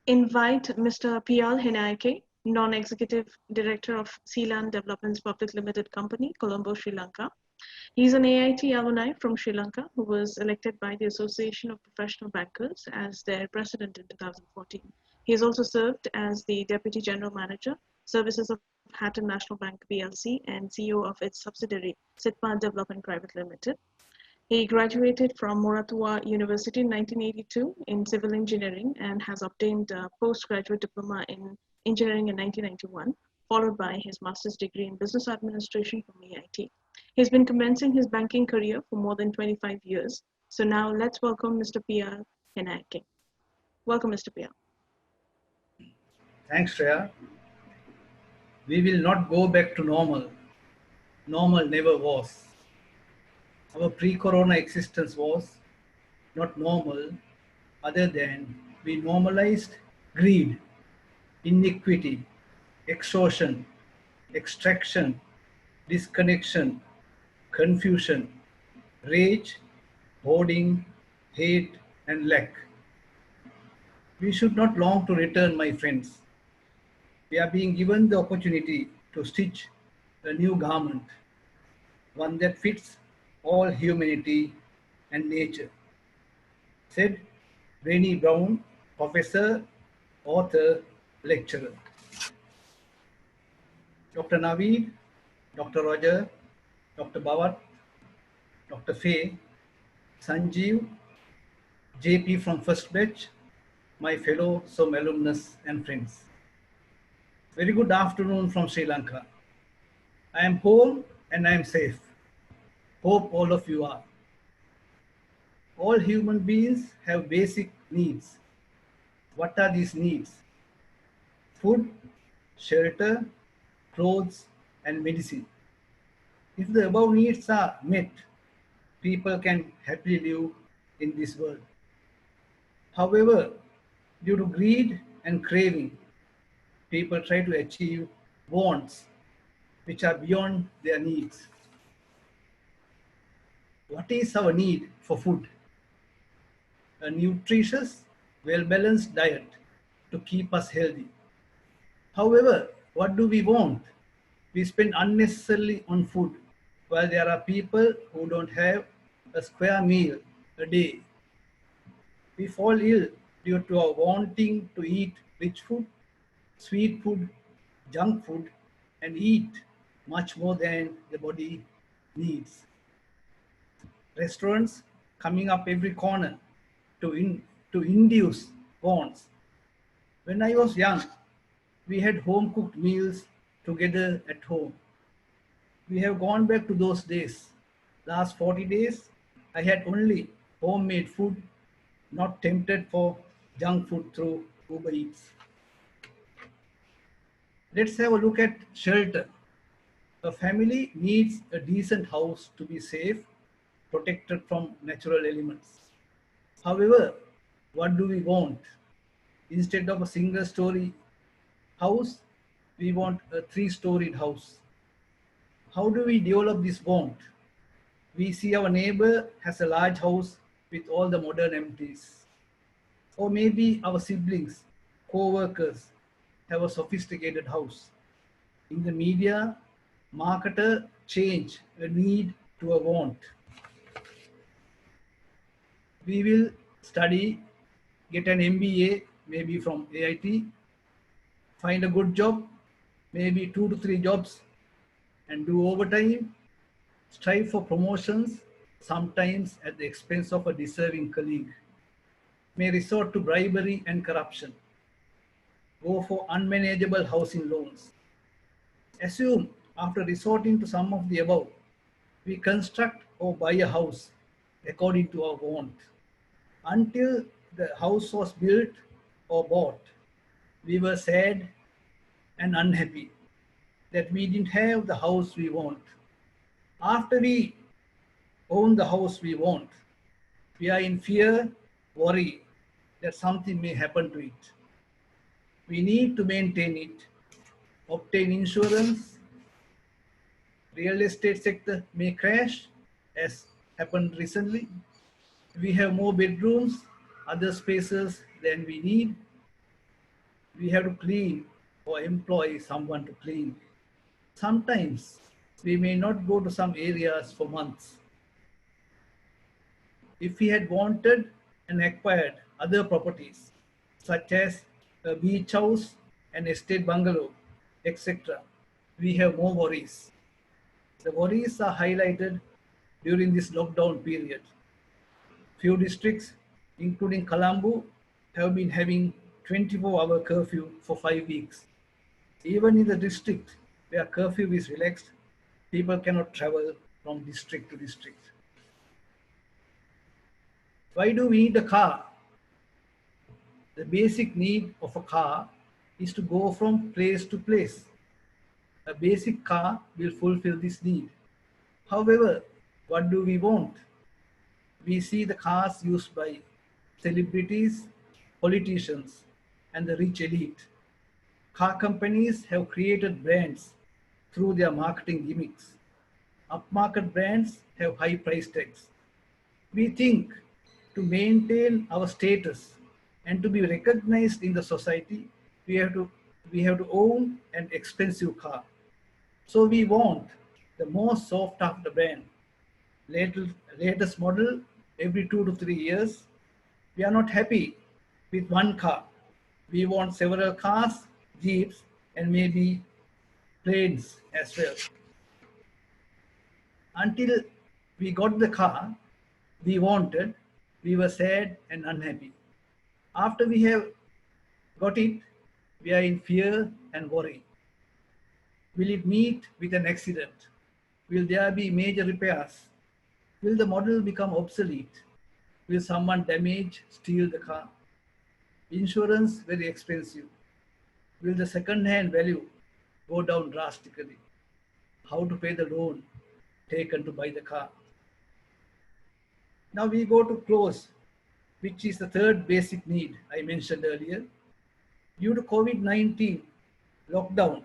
invite Mr. Piyal Hinayake, Non-Executive Director of Sealand Developments Public Limited Company, Colombo, Sri Lanka. He's an AIT alumni from Sri Lanka who was elected by the Association of Professional Bankers as their president in 2014. He has also served as the Deputy General Manager, Services of Hatton National Bank PLC, and CEO of its subsidiary, Sitpan Development Private Limited. He graduated from Moratuwa University in 1982 in civil engineering and has obtained a postgraduate diploma in engineering in 1991, followed by his master's degree in business administration from AIT. He's been commencing his banking career for more than 25 years. So now let's welcome Mr. Pia Henake. Welcome, Mr. Pia. Thanks, Shreya. We will not go back to normal. Normal never was. Our pre corona existence was not normal, other than we normalized greed, iniquity, extortion, extraction, disconnection, confusion, rage, hoarding, hate, and lack. We should not long to return, my friends. We are being given the opportunity to stitch a new garment, one that fits all humanity and nature, said Rainy Brown, professor, author, lecturer. Dr. Naveed, Dr. Roger, Dr. Bawat, Dr. Faye, Sanjeev, JP from first batch, my fellow SOM alumnus and friends. Very good afternoon from Sri Lanka. I am home and I am safe. Hope all of you are. All human beings have basic needs. What are these needs? Food, shelter, clothes, and medicine. If the above needs are met, people can happily live in this world. However, due to greed and craving, people try to achieve wants which are beyond their needs. What is our need for food? A nutritious, well-balanced diet to keep us healthy. However, what do we want? We spend unnecessarily on food, while there are people who don't have a square meal a day. We fall ill due to our wanting to eat rich food, sweet food, junk food, and eat much more than the body needs. Restaurants coming up every corner to induce wants. When I was young, we had home cooked meals together at home. We have gone back to those days. Last 40 days, I had only homemade food, not tempted for junk food through Uber Eats. Let's have a look at shelter. A family needs a decent house to be safe, protected from natural elements. However, what do we want? Instead of a single story house, we want a three-storied house. How do we develop this want? We see our neighbor has a large house with all the modern amenities. Or maybe our siblings, co-workers have a sophisticated house. In the media, marketer change a need to a want. We will study, get an MBA, maybe from AIT, find a good job, maybe 2 to 3 jobs, and do overtime, strive for promotions, sometimes at the expense of a deserving colleague, may resort to bribery and corruption, go for unmanageable housing loans. Assume after resorting to some of the above, we construct or buy a house according to our want. Until the house was built or bought, we were sad and unhappy that we didn't have the house we want. After we own the house we want, we are in fear, worry that something may happen to it. We need to maintain it, obtain insurance. Real estate sector may crash, as happened recently. We have more bedrooms, other spaces than we need. we have to clean or employ someone to clean. Sometimes we may not go to some areas for months. If we had wanted and acquired other properties, such as a beach house, an estate bungalow, etc., we have more worries. The worries are highlighted during this lockdown period. Few districts, including Colombo, have been having 24-hour curfew for 5 weeks. Even in the district where curfew is relaxed, people cannot travel from district to district. Why do we need a car? The basic need of a car is to go from place to place. A basic car will fulfill this need. However, what do we want? We see the cars used by celebrities, politicians, and the rich elite. Car companies have created brands through their marketing gimmicks. Upmarket brands have high price tags. We think to maintain our status and to be recognized in the society, we have to own an expensive car. So we want the most sought after brand, latest model every 2 to 3 years. We are not happy with one car. We want several cars, jeeps, and maybe planes as well. Until we got the car we wanted, we were sad and unhappy. After we have got it, we are in fear and worry. Will it meet with an accident? Will there be major repairs? Will the model become obsolete? Will someone damage, steal the car? Insurance very expensive. Will the second-hand value go down drastically? How to pay the loan taken to buy the car? Now we go to clothes, which is the third basic need I mentioned earlier. Due to COVID-19 lockdown,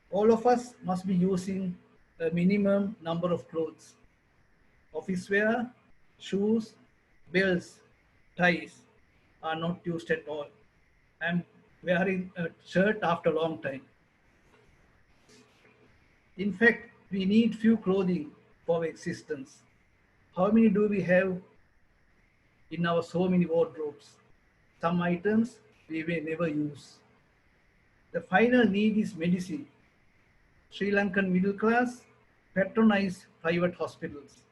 all of us must be using a minimum number of clothes. Office wear, shoes, belts, ties are not used at all. I'm wearing a shirt after a long time. In fact, we need few clothing for existence. How many do we have in our so many wardrobes? Some items we may never use. The final need is medicine. Sri Lankan middle class patronize private hospitals.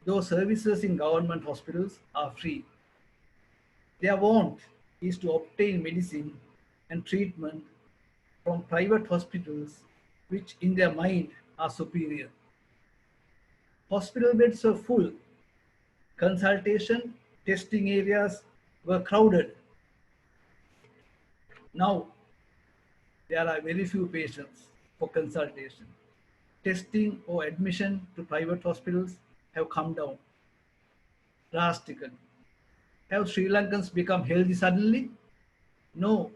Those services in government hospitals are free. Their want is to obtain medicine and treatment from private hospitals, which in their mind are superior. Hospital beds were full. Consultation, testing areas were crowded. Now, there are very few patients for consultation. Testing or admission to private hospitals have come down drastically. Have Sri Lankans become healthy suddenly? No,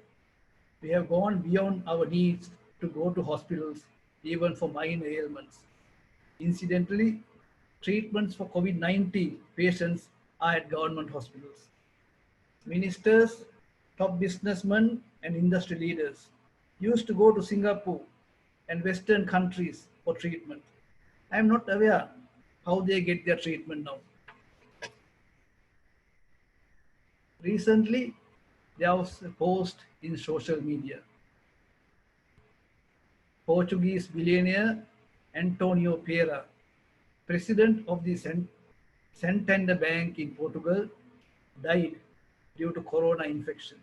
we have gone beyond our needs to go to hospitals even for minor ailments. Incidentally, treatments for COVID-19 patients are at government hospitals. Ministers, top businessmen, and industry leaders used to go to Singapore and Western countries for treatment. I am not aware how they get their treatment now. Recently, there was a post in social media. Portuguese billionaire Antonio Pereira, president of the Santander Bank in Portugal, died due to corona infection.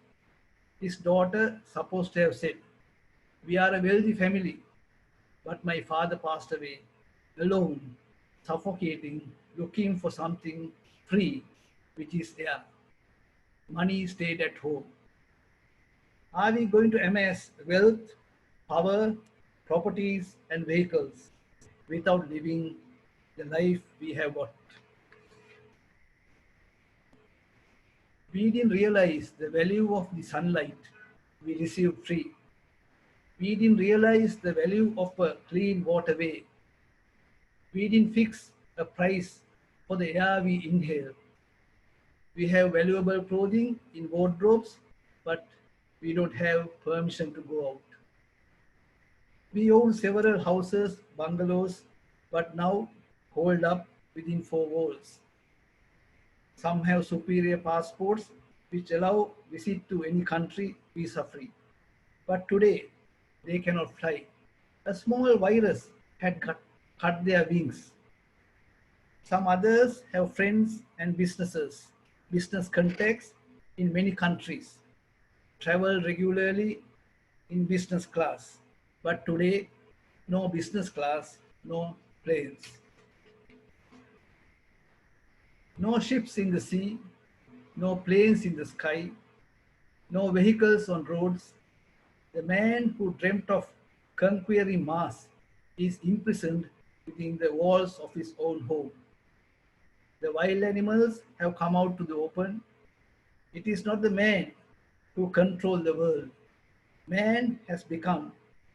His daughter supposed to have said, "We are a wealthy family, but my father passed away alone, suffocating, looking for something free, which is air. Money stayed at home." Are we going to amass wealth, power, properties, and vehicles without living the life we have got? We didn't realize the value of the sunlight we received free. We didn't realize the value of a clean waterway. We didn't fix a price for the air we inhale. We have valuable clothing in wardrobes, but we don't have permission to go out. We own several houses, bungalows, but now holed up within four walls. Some have superior passports which allow visit to any country visa free. But today, they cannot fly. A small virus had cut their wings. Some others have friends and business contacts in many countries, travel regularly in business class. But today, no business class, no planes, no ships in the sea, no planes in the sky, no vehicles on roads. The man who dreamt of conquering Mars is imprisoned within the walls of his own home. The wild animals have come out to the open. It is not the man who controls the world. Man has become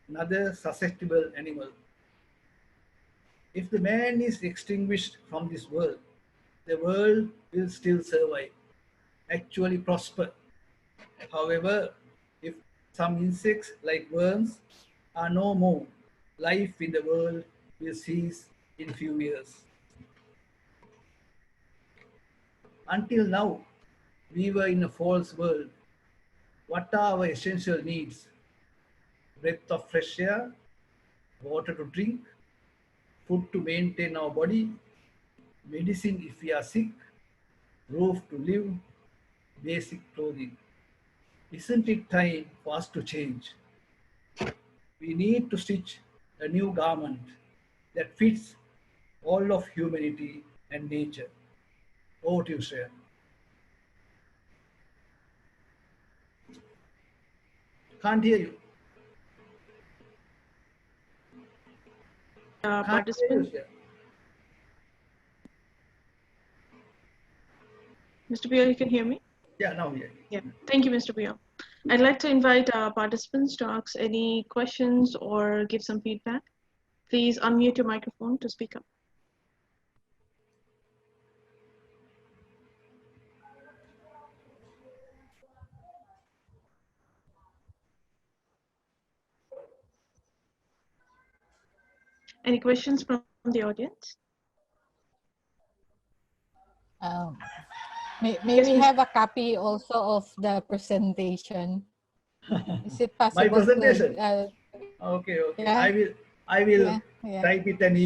another susceptible animal. If the man is extinguished from this world, the world will still survive, actually prosper. However, if some insects like worms are no more, life in the world will cease in few years. Until now, we were in a false world. What are our essential needs? Breath of fresh air, water to drink, food to maintain our body, medicine if we are sick, roof to live, basic clothing. Isn't it time for us to change? We need to stitch a new garment that fits all of humanity and nature. Over to you, Shreya. Can't hear you. Can't hear you, Participant, Shreya. Mr. Pio, you can hear me? Yeah, now yeah. Yeah, thank you, Mr. Pio. I'd like to invite our participants to ask any questions or give some feedback. Please unmute your microphone to speak up. Any questions from the audience? May Yes, we please. have a copy also of the presentation? Is it My possible presentation. to, Okay, okay. yeah. I will Yeah. type it and